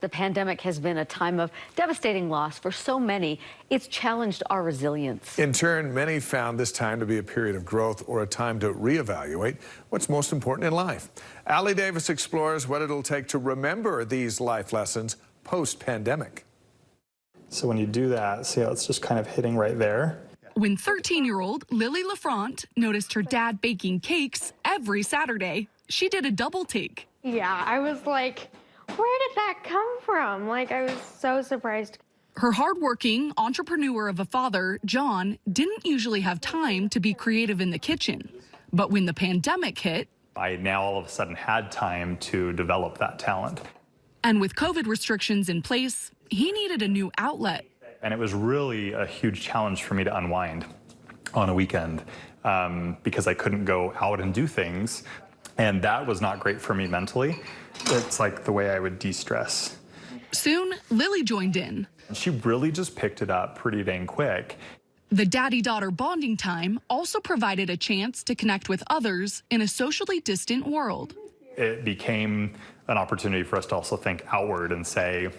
The pandemic has been a time of devastating loss for so many. It's challenged our resilience. In turn, many found this time to be a period of growth or a time to reevaluate what's most important in life. Aley Davis explores what it'll take to remember these life lessons post-pandemic. So when you do that, see how it's just kind of hitting right there? When 13-year-old Lily LaFront noticed her dad baking cakes every Saturday, she did a double take. Yeah, I was like, where did that come from? Like, I was so surprised. Her hardworking entrepreneur of a father, John, didn't usually have time to be creative in the kitchen. But when the pandemic hit, I now all of a sudden had time to develop that talent. And with COVID restrictions in place, he needed a new outlet. And it was really a huge challenge for me to unwind on a weekend because I couldn't go out and do things. And that was not great for me mentally. It's like the way I would de-stress. Soon, Lily joined in. She really just picked it up pretty dang quick. The daddy-daughter bonding time also provided a chance to connect with others in a socially distant world. It became an opportunity for us to also think outward and say,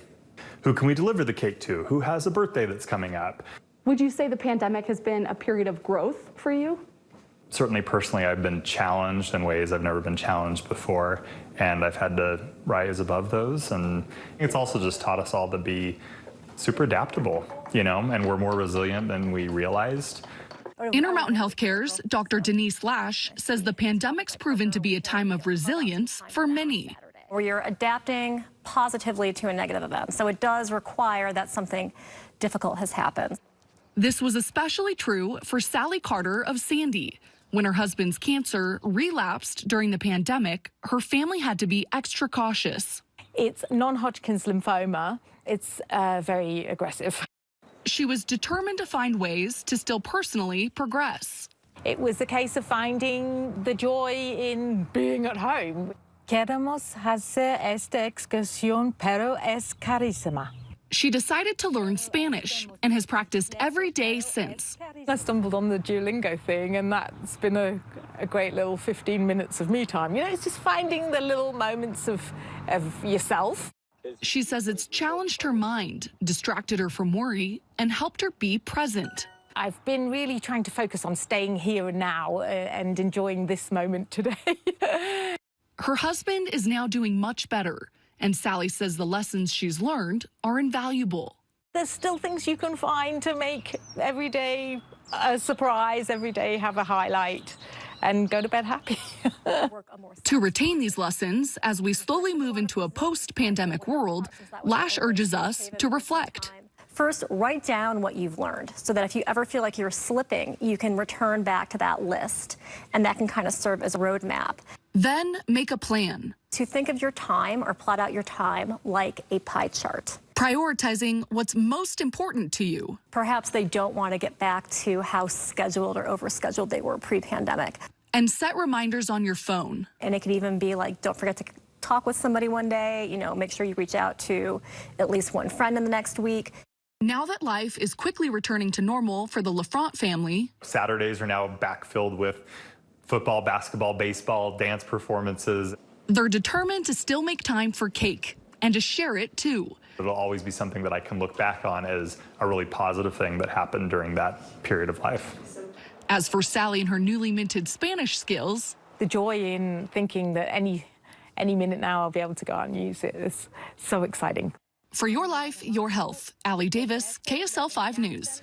who can we deliver the cake to? Who has a birthday that's coming up? Would you say the pandemic has been a period of growth for you? Certainly personally, I've been challenged in ways I've never been challenged before, and I've had to rise above those. And it's also just taught us all to be super adaptable, you know, and we're more resilient than we realized. Intermountain Healthcare's Dr. Denise Lash says the pandemic's proven to be a time of resilience for many. Where you're adapting positively to a negative event. So it does require that something difficult has happened. This was especially true for Sally Carter of Sandy. When her husband's cancer relapsed during the pandemic, her family had to be extra cautious. It's non-Hodgkin's lymphoma. It's very aggressive. She was determined to find ways to still personally progress. It was a case of finding the joy in being at home. Queremos hacer esta excursión, pero es carísima. She decided to learn Spanish and has practiced every day since. I stumbled on the Duolingo thing, and that's been a great little 15 minutes of me time. You know, it's just finding the little moments of yourself. She says it's challenged her mind, distracted her from worry, and helped her be present. I've been really trying to focus on staying here and now and enjoying this moment today. Her husband is now doing much better, and Sally says the lessons she's learned are invaluable. There's still things you can find to make every day a surprise, every day have a highlight, and go to bed happy. To retain these lessons as we slowly move into a post-pandemic world, Lash urges us to reflect. First, write down what you've learned so that if you ever feel like you're slipping, you can return back to that list, and that can kind of serve as a roadmap. Then make a plan. To think of your time or plot out your time like a pie chart. Prioritizing what's most important to you. Perhaps they don't want to get back to how scheduled or overscheduled they were pre-pandemic. And set reminders on your phone. And it could even be like, don't forget to talk with somebody one day, you know, make sure you reach out to at least one friend in the next week. Now that life is quickly returning to normal for the LaFront family. Saturdays are now backfilled with football, basketball, baseball, dance performances. They're determined to still make time for cake and to share it too. It'll always be something that I can look back on as a really positive thing that happened during that period of life. As for Sally and her newly minted Spanish skills, the joy in thinking that any minute now I'll be able to go out and use it is so exciting. For your life, your health. Aley Davis, KSL-5 News.